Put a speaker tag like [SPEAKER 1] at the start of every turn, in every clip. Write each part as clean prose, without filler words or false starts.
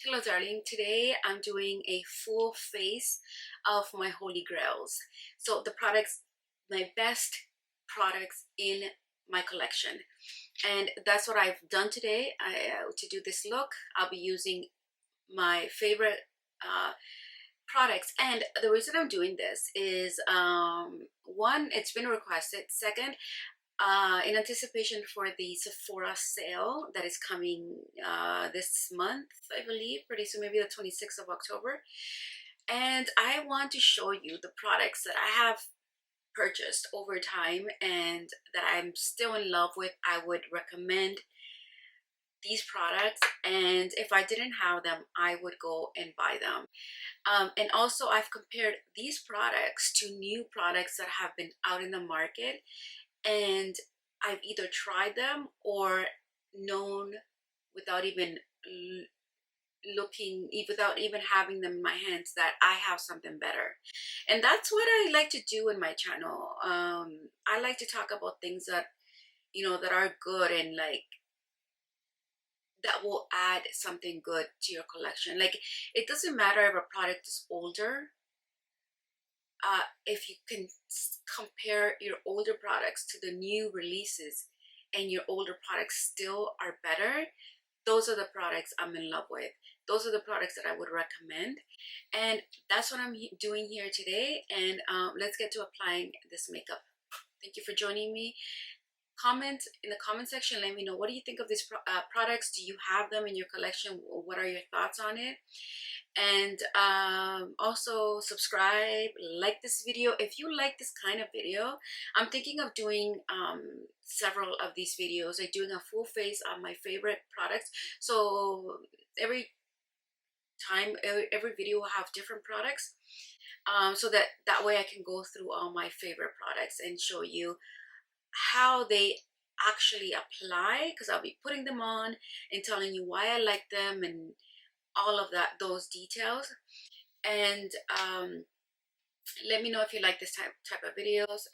[SPEAKER 1] Hello darling, today I'm doing a full face of my holy grails. So the products, my best products in my collection, and that's what I've done today. To do this look, I'll be using my favorite products, and the reason I'm doing this is one, it's been requested. Second, in anticipation for the Sephora sale that is coming this month, I believe, pretty soon, maybe the 26th of October. And I want to show you the products that I have purchased over time and that I'm still in love with. I would recommend these products, and if I didn't have them, I would go and buy them. And also, I've compared these products to new products that have been out in the market, and I've either tried them or known without even without even having them in my hands, that I have something better. And that's what I like to do in my channel. I like to talk about things that, that are good, and like that will add something good to your collection. Like, it doesn't matter if a product is older. If you can compare your older products to the new releases and your older products still are better, those are the products I'm in love with. Those are the products that I would recommend, and that's what I'm doing here today. And let's get to applying this makeup. Thank you for joining me. Comment in the comment section, let me know, what do you think of these products? Do you have them in your collection? What are your thoughts on it? And also subscribe, like this video if you like this kind of video. I'm thinking of doing several of these videos, like doing a full face on my favorite products. So every video will have different products, so that way I can go through all my favorite products and show you how they actually apply, because I'll be putting them on and telling you why I like them and all of those details. And let me know if you like this type of videos.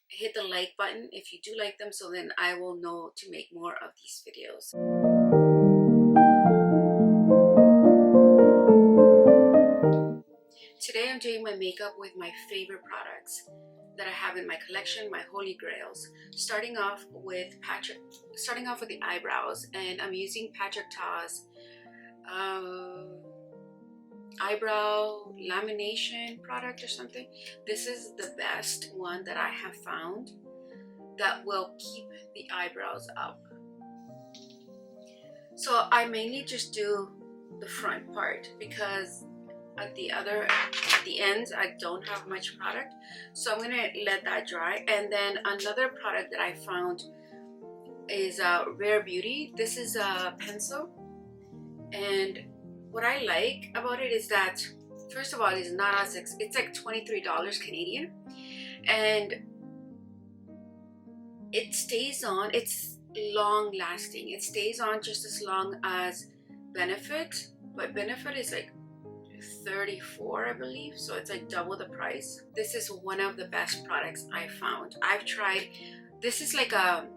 [SPEAKER 1] Hit the like button if you do like them, so then I will know to make more of these videos. Today I'm doing my makeup with my favorite products that I have in my collection, my holy grails. Starting off with the eyebrows, and I'm using Patrick Ta's eyebrow lamination product or something. This is the best one that I have found that will keep the eyebrows up. So I mainly just do the front part, because at the ends I don't have much product, so I'm gonna let that dry. And then another product that I found is Rare Beauty. This is a pencil, and what I like about it is that, first of all, it's not as it's like $23 Canadian, and it stays on. It's long lasting. It stays on just as long as Benefit, but Benefit is like $34, I believe, so it's like double the price. This is one of the best products I found. I've tried. This is like a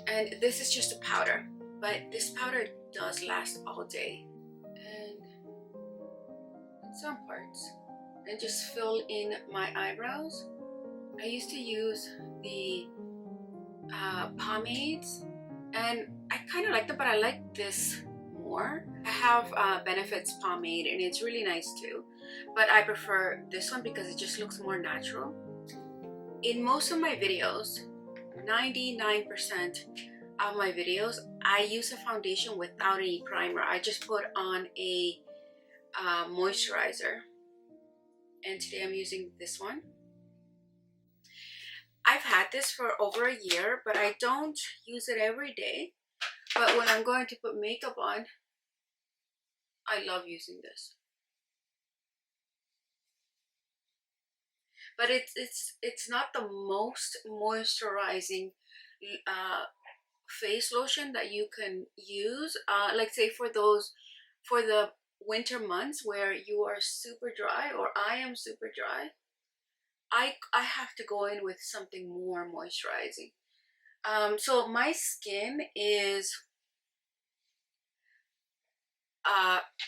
[SPEAKER 1] and this is just a powder, but this powder does last all day. And some parts, and just fill in my eyebrows. I used to use the pomades, and I kind of like them, but I like this more. I have Benefit's pomade, and it's really nice too, but I prefer this one because it just looks more natural. In most of my videos, 99% of my videos, I use a foundation without any primer. I just put on a moisturizer, and today I'm using this one. I've had this for over a year, but I don't use it every day. But when I'm going to put makeup on, I love using this. But it's not the most moisturizing face lotion that you can use. Like, say, for the winter months where you are super dry, or I am super dry, I have to go in with something more moisturizing. So my skin is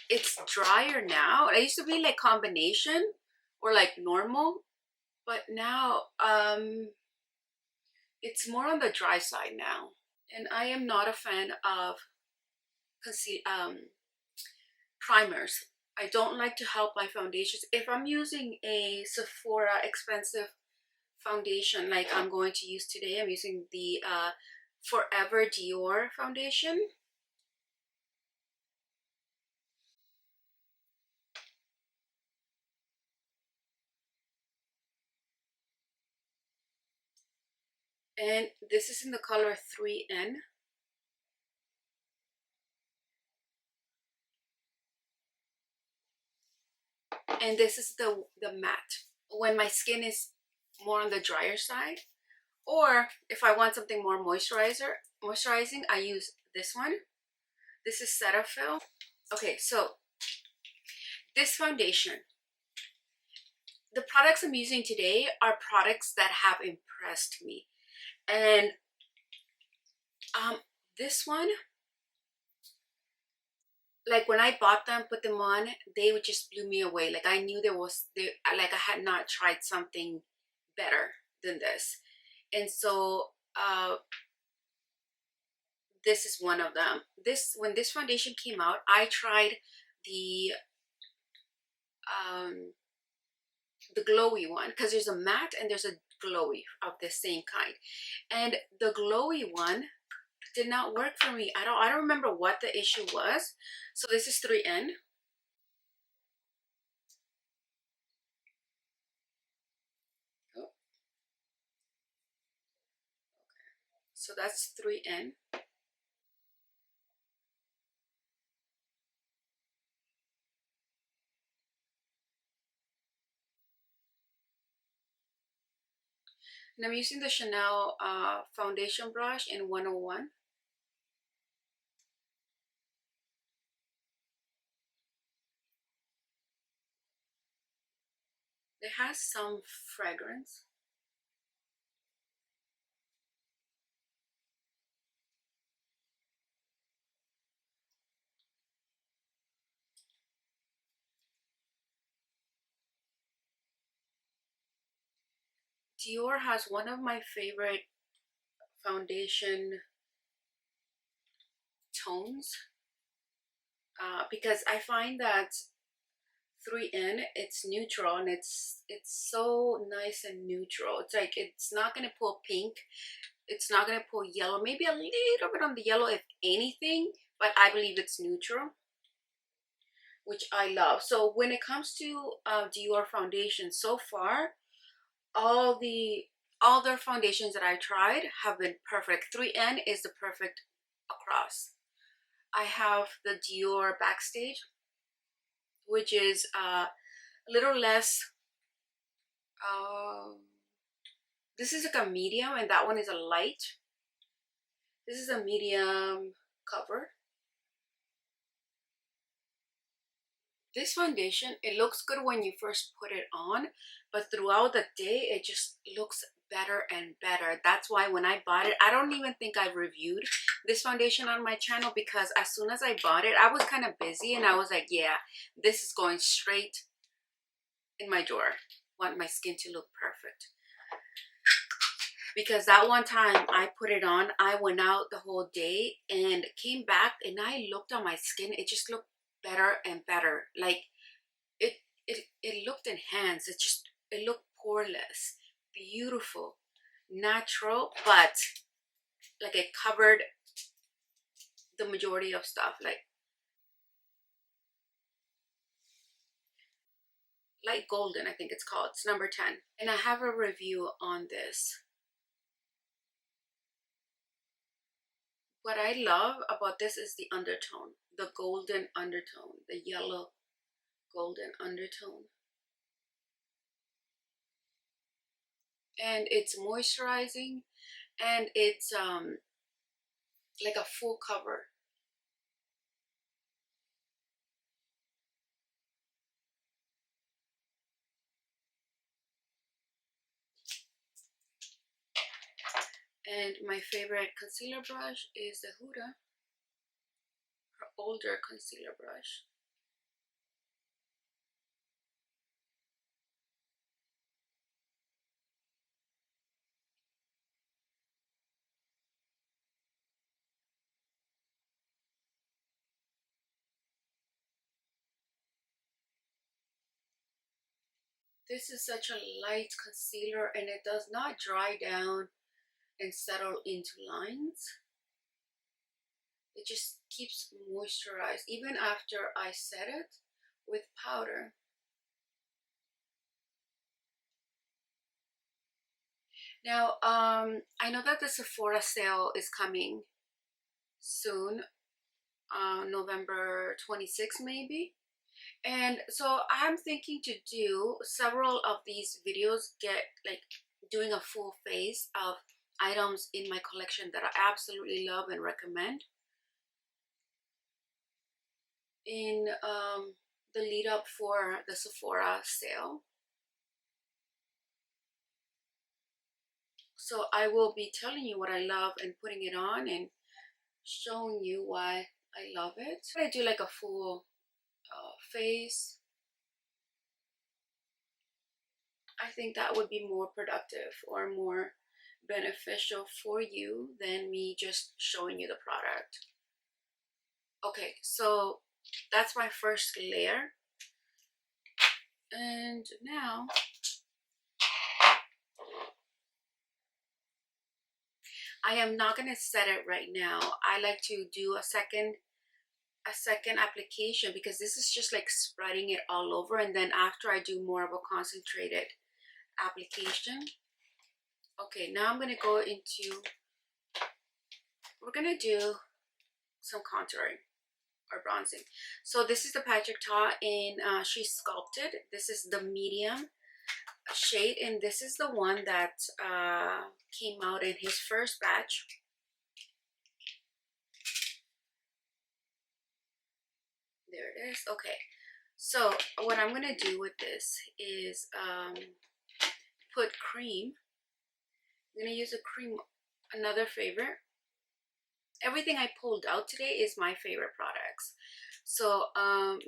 [SPEAKER 1] it's drier now. It used to be like combination or like normal, but now it's more on the dry side now. And I am not a fan of primers. I don't like to help my foundations. If I'm using a Sephora expensive foundation like I'm going to use today, I'm using the Forever Dior foundation. And this is in the color 3N. And this is the matte. When my skin is more on the drier side, or if I want something more moisturizing, I use this one. This is Cetaphil. Okay, so this foundation, the products I'm using today are products that have impressed me. And this one, like when I bought them, put them on, they would just blew me away. Like I knew like I had not tried something better than this. And so this is one of them. When this foundation came out, I tried the glowy one, because there's a matte and there's a glowy of the same kind, and the glowy one did not work for me. I don't remember what the issue was. So this is 3N. Oh, so that's 3N. And I'm using the Chanel foundation brush in 101. It has some fragrance. Dior has one of my favorite foundation tones, because I find that 3N, it's neutral, and it's so nice and neutral. It's like it's not gonna pull pink, it's not gonna pull yellow, maybe a little bit on the yellow if anything, but I believe it's neutral, which I love. So when it comes to Dior foundation, so far all their foundations that I tried have been perfect. 3N is the perfect across. I have the Dior Backstage, which is a little less this is like a medium, and that one is a light. This is a medium cover. This foundation, it looks good when you first put it on, but throughout the day it just looks better and better. That's why when I bought it, I don't even think I've reviewed this foundation on my channel, because as soon as I bought it, I was kind of busy and I was like, yeah, this is going straight in my drawer. I want my skin to look perfect. Because that one time I put it on, I went out the whole day and came back and I looked on my skin, it just looked better and better. Like it looked enhanced. It looked poreless, beautiful, natural, but like it covered the majority of stuff. Like light golden, I think it's called. It's number 10. And I have a review on this. What I love about this is the undertone, the golden undertone, the yellow golden undertone. And it's moisturizing, and it's like a full cover. And my favorite concealer brush is the Huda, her older concealer brush. This is such a light concealer and it does not dry down and settle into lines. It just keeps moisturized even after I set it with powder. Now, I know that the Sephora sale is coming soon, November 26th maybe. And so I'm thinking to do several of these videos, get like doing a full face of items in my collection that I absolutely love and recommend in the lead up for the Sephora sale. So I will be telling you what I love and putting it on and showing you why I love it. I do like a full face. I think that would be more productive or more beneficial for you than me just showing you the product. Okay, so that's my first layer. And now I am not going to set it right now. I like to do a second application because this is just like spreading it all over, and then after I do more of a concentrated application. Okay, now I'm going to go into, we're going to do some contouring or bronzing. So this is the Patrick Ta in She Sculpted. This is the medium shade, and this is the one that came out in his first batch. There it is. Okay, so what I'm gonna do with this is put cream. I'm gonna use a cream, another favorite. Everything I pulled out today is my favorite products. So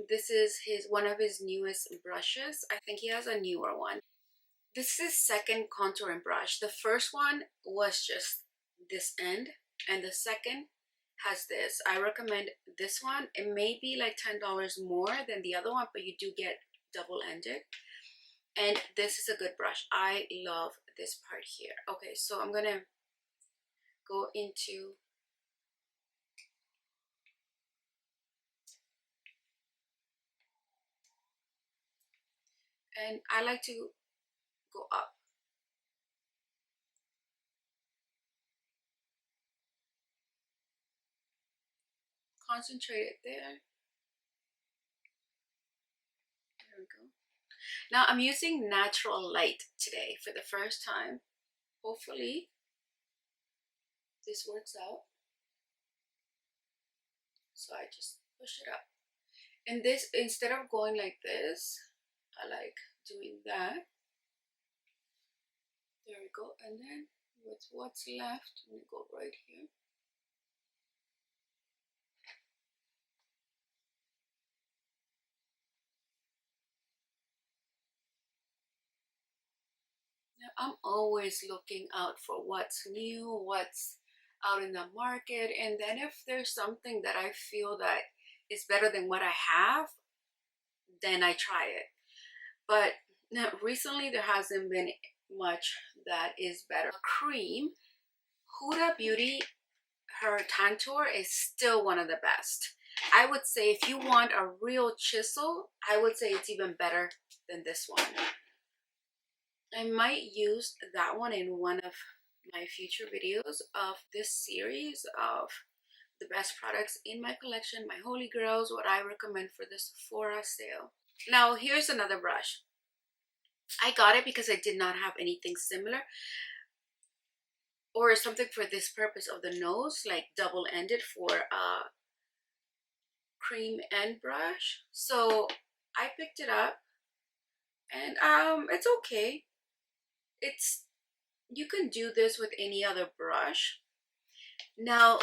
[SPEAKER 1] this is one of his newest brushes. I think he has a newer one. This is second contouring brush. The first one was just this end, and the second has this. I recommend this one. It may be like $10 more than the other one, but you do get double-ended. And this is a good brush. I love this part here. Okay, so I'm gonna go into and I like to go up. Concentrate it there. There we go. Now I'm using natural light today for the first time. Hopefully this works out. So I just push it up. And this, instead of going like this, I like doing that. There we go. And then with what's left, I'm gonna go right here. Now, I'm always looking out for what's new, what's out in the market, and then if there's something that I feel that is better than what I have, then I try it. But now, recently there hasn't been much that is better. Cream, Huda Beauty, her Tantour is still one of the best. I would say if you want a real chisel, I would say it's even better than this one. I might use that one in one of my future videos of this series of the best products in my collection, my holy grails, what I recommend for the Sephora sale. Now here's another brush. I got it because I did not have anything similar or something for this purpose of the nose, like double-ended for cream and brush. So I picked it up and it's okay. It's you can do this with any other brush. Now,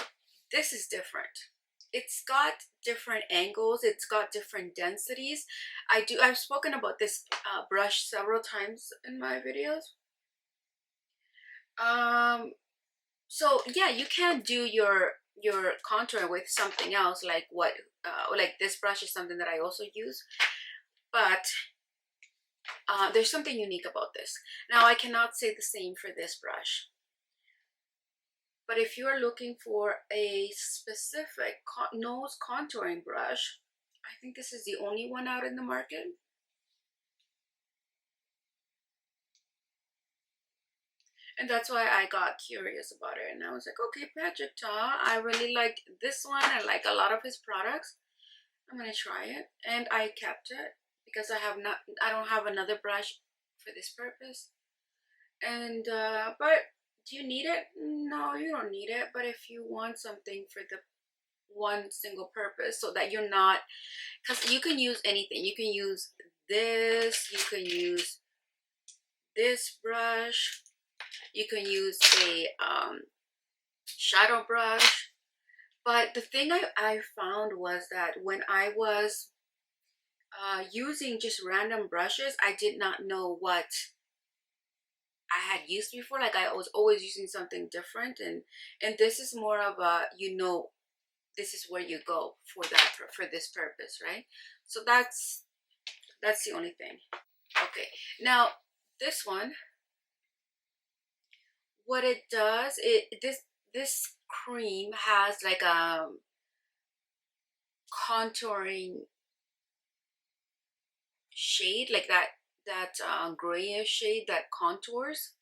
[SPEAKER 1] this is different. It's got different angles. It's got different densities. I've spoken about this brush several times in my videos. So yeah, you can do your contour with something else, like what like this brush is something that I also use, but there's something unique about this. Now, I cannot say the same for this brush, but if you are looking for a specific nose contouring brush, I think this is the only one out in the market. And that's why I got curious about it. And I was like, okay, Patrick Ta, I really like this one. I like a lot of his products. I'm gonna try it. And I kept it because I don't have another brush for this purpose. And but do you need it? No, you don't need it. But if you want something for the one single purpose, so that you're not, because you can use anything. You can use this, you can use this brush, you can use a shadow brush. But the thing I found was that when I was using just random brushes, I did not know what I had used before. Like, I was always using something different, and this is more of a, you know, this is where you go for that, for this purpose, right? So that's the only thing. Okay, now this one, what it does, this cream has like a contouring shade, like that grayish shade that contours,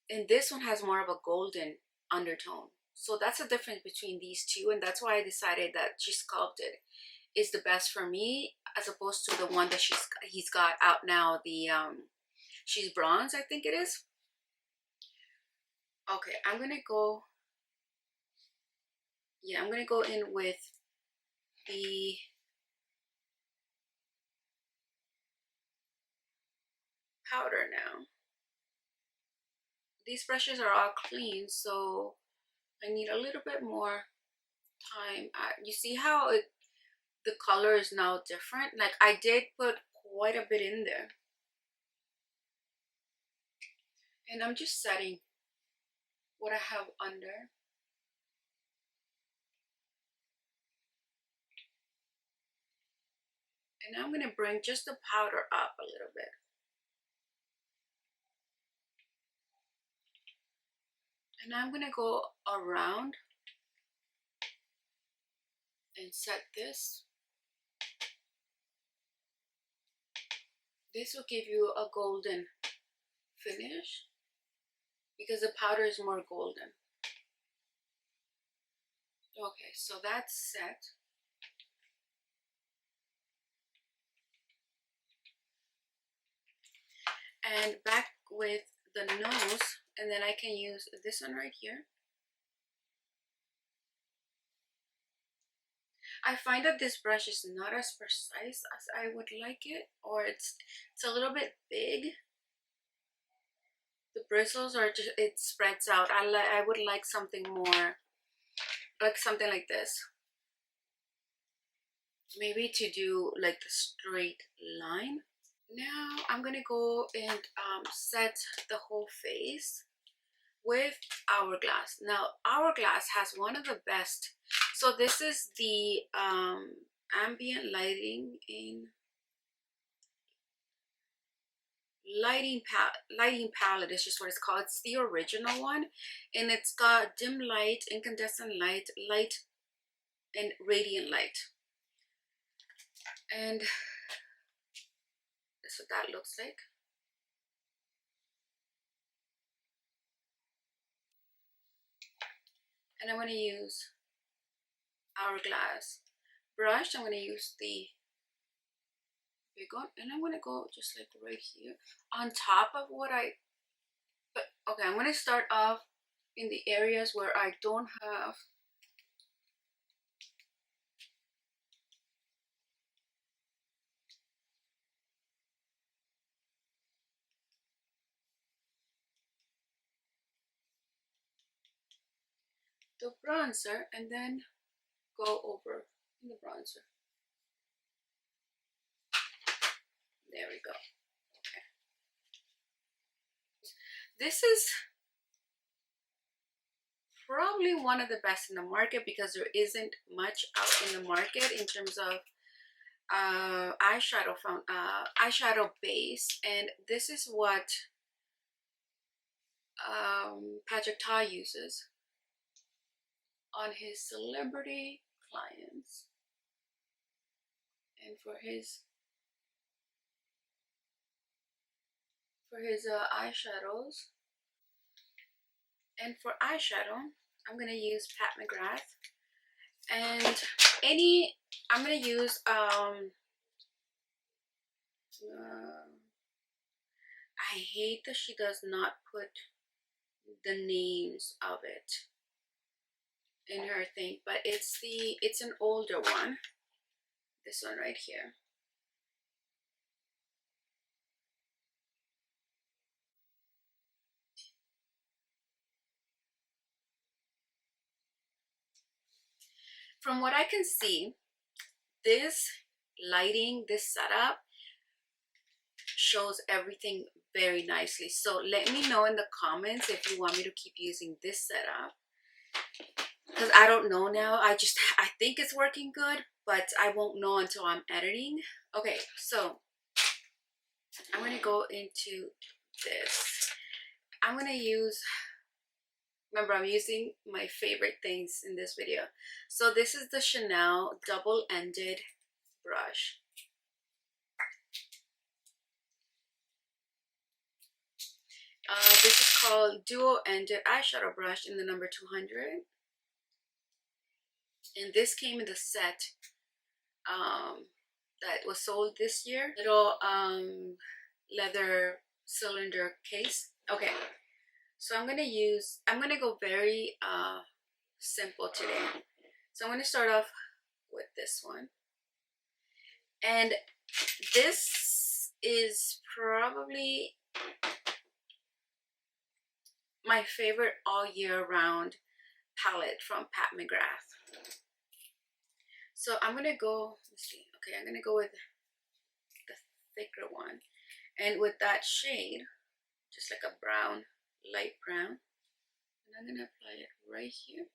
[SPEAKER 1] and this one has more of a golden undertone. So that's the difference between these two, and that's why I decided that She Sculpted is the best for me, as opposed to the one that he's got out now, the She's Bronze, I think it is. Okay, I'm gonna go in with the powder now. These brushes are all clean, so I need a little bit more time. You see how the color is now different? Like, I did put quite a bit in there. And I'm just setting what I have under. And I'm gonna bring just the powder up a little bit. And I'm gonna go around and set this. This will give you a golden finish because the powder is more golden. Okay, so that's set. And back with the nose, and then I can use this one right here. I find that this brush is not as precise as I would like it, or it's a little bit big. The bristles are just, it spreads out. I would like something more, like something like this. Maybe to do like the straight line. Now I'm gonna go and set the whole face with Hourglass. Now, Hourglass has one of the best. So this is the ambient lighting lighting palette is just what it's called. It's the original one, and it's got dim light, incandescent light, light, and radiant light. And that's what that looks like. And I'm going to use Hourglass brush. I'm going to use the big one, and I'm going to go just like right here on top of what okay, I'm going to start off in the areas where I don't have the bronzer and then go over in the bronzer. There we go. Okay. This is probably one of the best in the market because there isn't much out in the market in terms of eyeshadow base, and this is what Patrick Ta uses on his celebrity clients and for his eyeshadows. And for eyeshadow, I'm gonna use Pat McGrath, and I'm gonna use I hate that she does not put the names of it in her thing, but it's an older one. This one right here. From what I can see, this lighting, this setup shows everything very nicely. So let me know in the comments if you want me to keep using this setup, because I don't know now. I think it's working good, but I won't know until I'm editing. Okay, so I'm gonna go into this. I'm gonna use, remember, I'm using my favorite things in this video. So this is the Chanel double-ended brush. This is called dual-ended eyeshadow brush in the number 200. And this came in the set that was sold this year. Little leather cylinder case. Okay, so I'm gonna go very simple today. So I'm gonna start off with this one. And this is probably my favorite all year round palette from Pat McGrath. So I'm gonna go, let's see, okay, I'm gonna go with the thicker one. And with that shade, just like a brown, light brown, and I'm gonna apply it right here.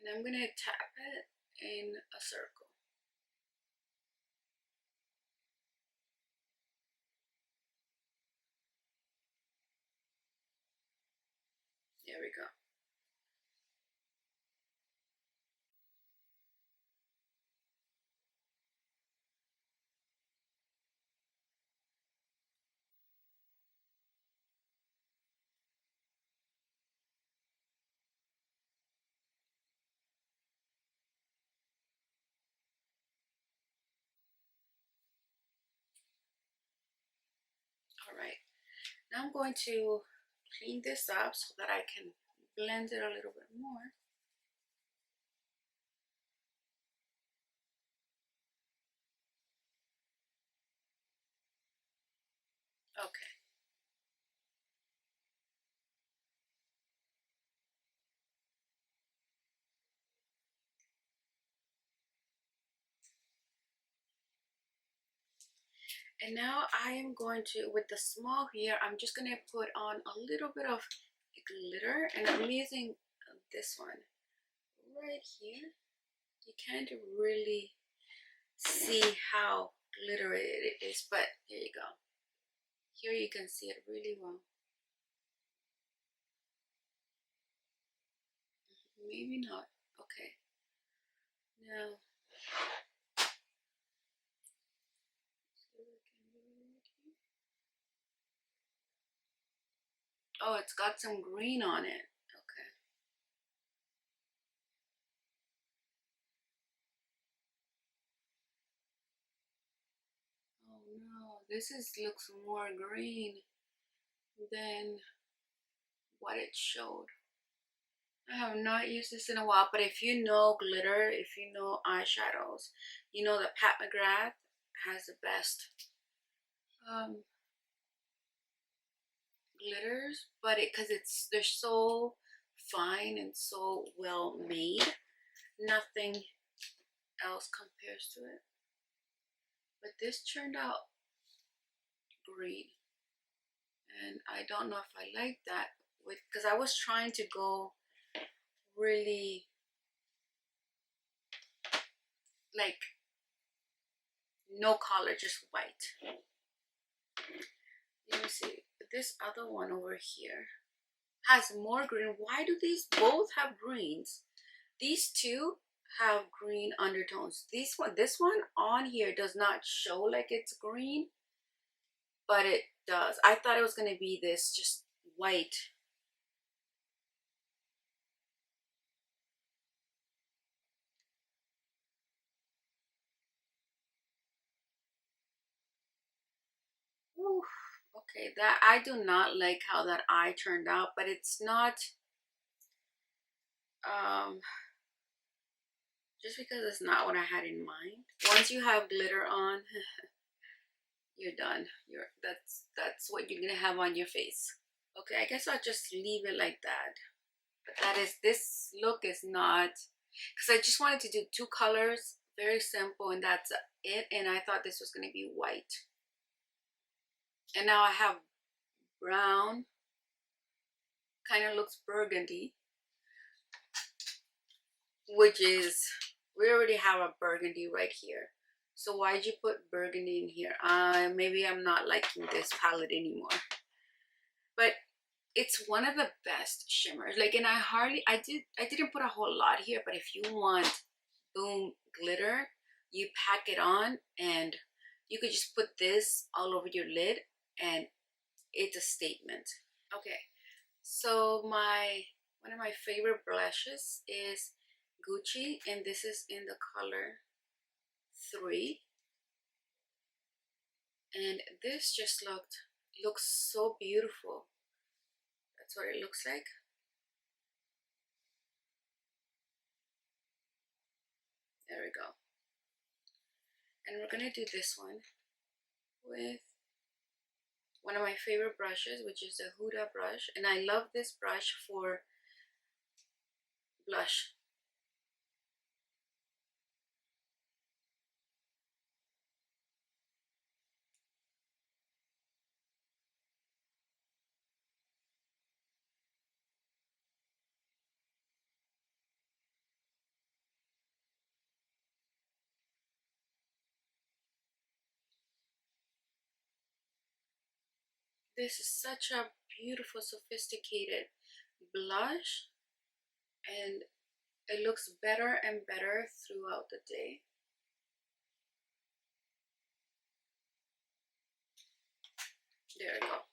[SPEAKER 1] And I'm gonna tap it in a circle. There we go. All right, now I'm going to clean this up so that I can blend it a little bit more. Okay. And now I am going to, with the small here, I'm just going to put on a little bit of glitter, and I'm using this one right here. You can't really see how glittery it is, but here you go. Here you can see it really well. Maybe not. Okay. Now, oh, it's got some green on it. Okay. Oh no, looks more green than what it showed. I have not used this in a while, but if you know glitter, if you know eyeshadows, you know that Pat McGrath has the best glitters, but they're so fine and so well made, nothing else compares to it. But this turned out green, and I don't know if I like that, because I was trying to go really like no color, just white. Let me see, this other one over here has more green. Why do these both have greens? These two have green undertones. This one on here does not show like it's green, but it does. I thought it was going to be this just white. Ooh, okay, that I do not like how that eye turned out, but it's not just because it's not what I had in mind. Once you have glitter on, you're done. That's what you're gonna have on your face. Okay, I guess I'll just leave it like that. But this look is not, because I just wanted to do two colors, very simple, and that's it. And I thought this was gonna be white. And now I have brown, kind of looks burgundy, which is, we already have a burgundy right here. So why'd you put burgundy in here? Maybe I'm not liking this palette anymore. But it's one of the best shimmers. Like, and I didn't put a whole lot here, but if you want boom glitter, you pack it on, and you could just put this all over your lid, and it's a statement. Okay, so one of my favorite blushes is Gucci, and this is in the color 3, and this just looks so beautiful. That's what it looks like. There we go. And we're gonna do this one with one of my favorite brushes, which is the Huda brush, and I love this brush for blush. This is such a beautiful, sophisticated blush, and it looks better and better throughout the day. There we go.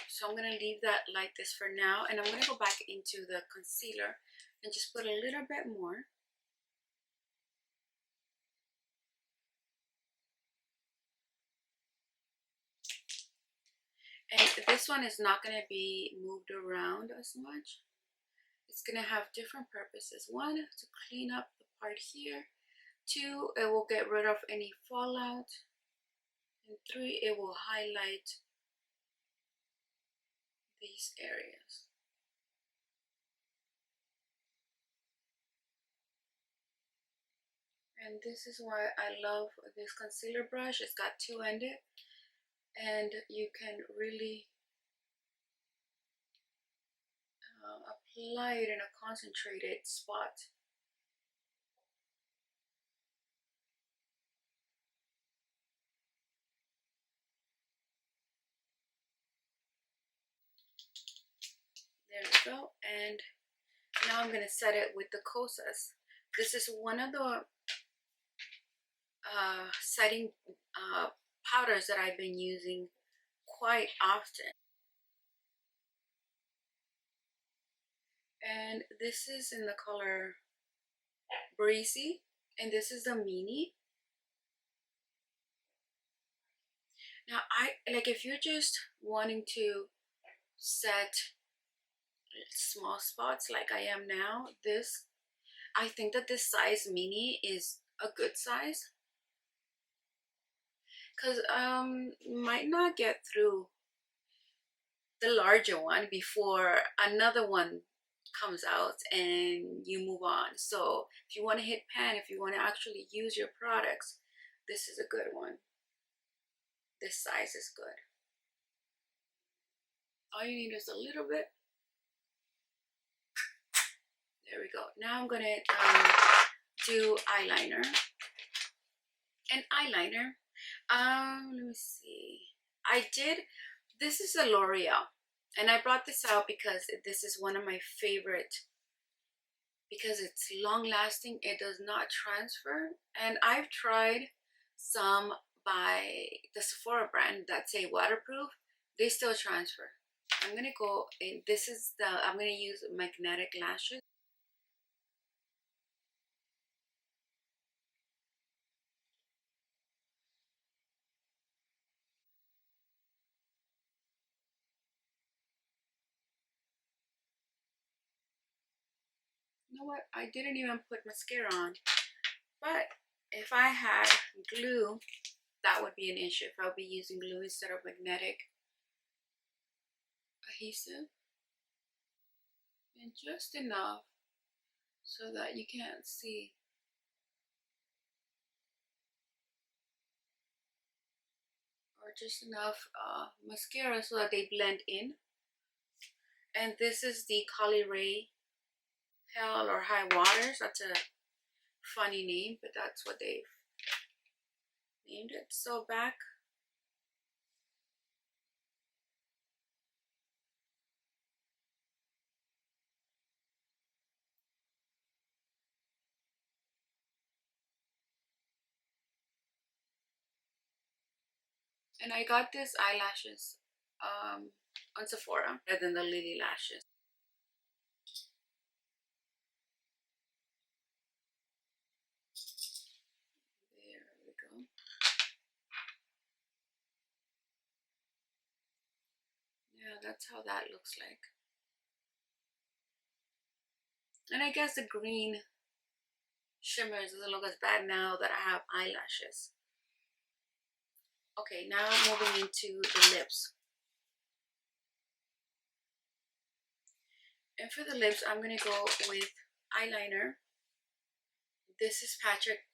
[SPEAKER 1] So I'm going to leave that like this for now, and I'm going to go back into the concealer and just put a little bit more. And this one is not going to be moved around as much. It's going to have different purposes. 1, to clean up the part here. 2, it will get rid of any fallout. And 3, it will highlight these areas. And this is why I love this concealer brush. It's got 2 ended, and you can really apply it in a concentrated spot. There we go. And now I'm going to set it with the Kosas. This is one of the setting powders that I've been using quite often. And this is in the color Breezy, and this is the mini. Now if you're just wanting to set small spots like I am now, I think that this size mini is a good size. because might not get through the larger one before another one comes out and you move on. So if you want to hit pan, if you want to actually use your products, this is a good one. This size is good. All you need is a little bit. There we go. Now I'm gonna do eyeliner. And eyeliner, let me see. This is a L'Oreal, and I brought this out because this is one of my favorite, because it's long lasting, it does not transfer. And I've tried some by the Sephora brand that say waterproof, they still transfer. I'm gonna go in, I'm gonna use magnetic lashes. You know what, I didn't even put mascara on, but if I had glue, that would be an issue if I'll be using glue instead of magnetic adhesive. And just enough so that you can't see, or just enough mascara so that they blend in. And this is the Collie Ray Hell or High Waters. That's a funny name, but that's what they've named it. So back, and I got this eyelashes on Sephora rather than the Lily lashes. There we go. Yeah, that's how that looks like. And I guess the green shimmers doesn't look as bad now that I have eyelashes. Okay, now moving into the lips. And for the lips, I'm gonna go with eyeliner. This is Patrick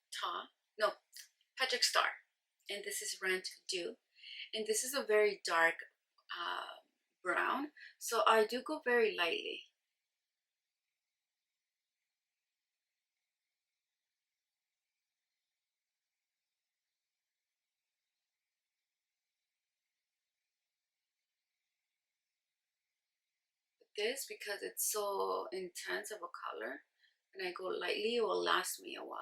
[SPEAKER 1] Star, and this is Rent Dew, and this is a very dark brown, so I do go very lightly. This, because it's so intense of a color, and I go lightly, it will last me a while.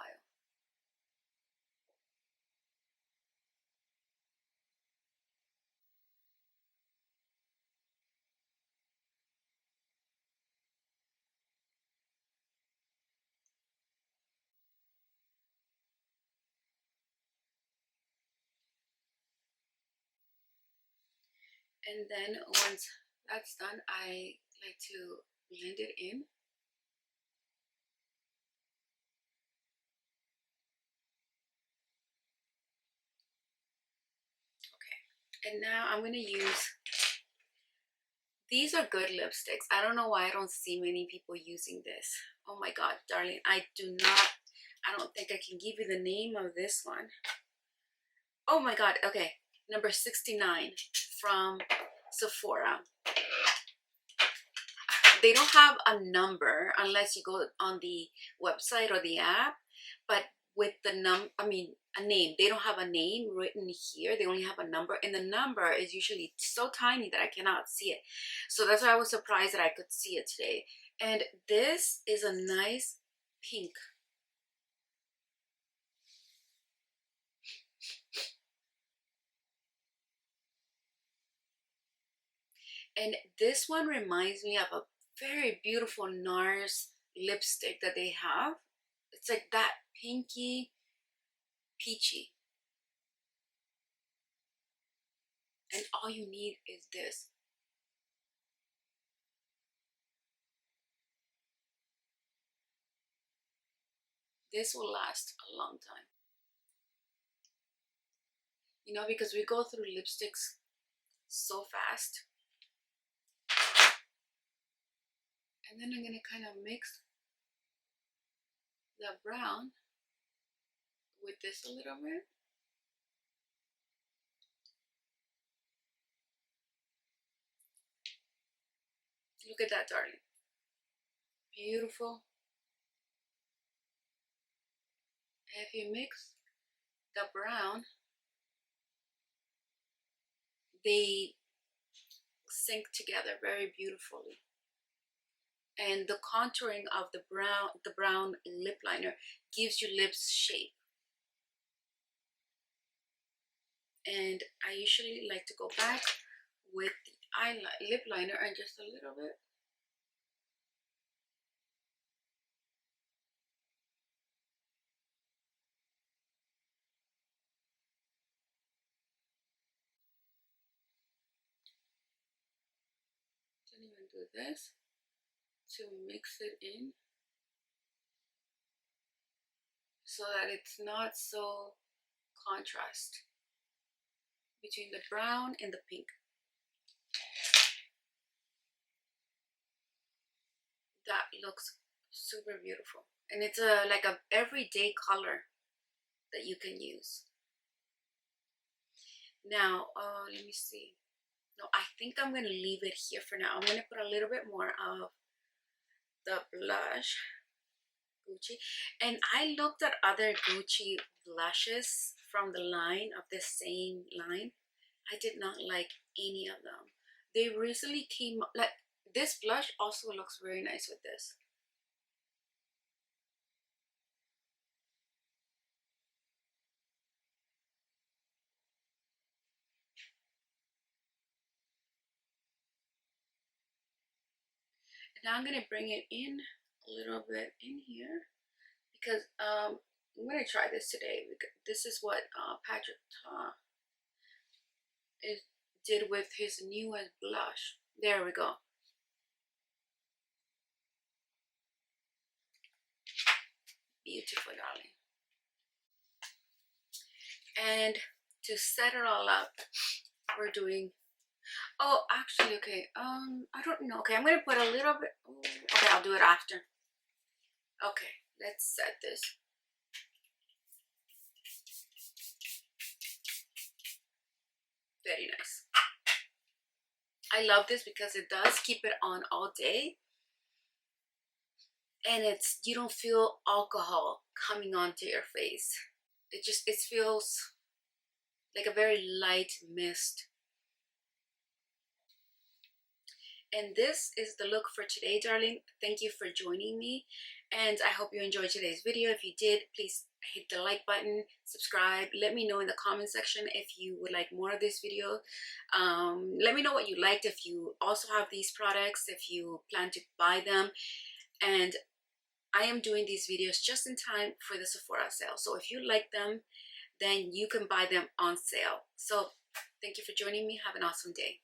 [SPEAKER 1] And then once that's done, I like to blend it in. Okay, and now I'm going to use, these are good lipsticks. I don't know why I don't see many people using this. Oh my god, darling, I don't think I can give you the name of this one. Oh my god, okay, number 69 from Sephora. They don't have a number unless you go on the website or the app, but with the a name. They don't have a name written here. They only have a number, and the number is usually so tiny that I cannot see it. So that's why I was surprised that I could see it today. And this is a nice pink. And this one reminds me of a very beautiful NARS lipstick that they have. It's like that pinky peachy. And all you need is this. This will last a long time. you know, because we go through lipsticks so fast. And then I'm going to kind of mix the brown with this a little bit. Look at that, darling. Beautiful. And if you mix the brown, they sync together very beautifully. And the contouring of the brown lip liner gives you lips shape. And I usually like to go back with the lip liner and just a little bit. Don't even do this to mix it in so that it's not so contrast between the brown and the pink. That looks super beautiful, and it's like a everyday color that you can use. Now let me see. No, I think I'm gonna leave it here for now. I'm gonna put a little bit more of the blush, Gucci. And I looked at other Gucci blushes from the line of this same line. I did not like any of them. They recently came, like this blush also looks very nice with this. Now I'm gonna bring it in a little bit in here because I'm gonna try this today because this is what Patrick did with his newest blush. There we go. Beautiful, darling. And to set it all up, we're doing, oh, actually, okay, I don't know. Okay, I'm gonna put a little bit. Okay, I'll do it after. Okay, let's set this. Very nice. I love this because it does keep it on all day, and it's, you don't feel alcohol coming onto your face. It feels like a very light mist. And this is the look for today, darling. Thank you for joining me, and I hope you enjoyed today's video. If you did, please hit the like button, subscribe. Let me know in the comment section if you would like more of this video. Let me know what you liked, if you also have these products, if you plan to buy them. And I am doing these videos just in time for the Sephora sale, so if you like them, then you can buy them on sale. So thank you for joining me. Have an awesome day.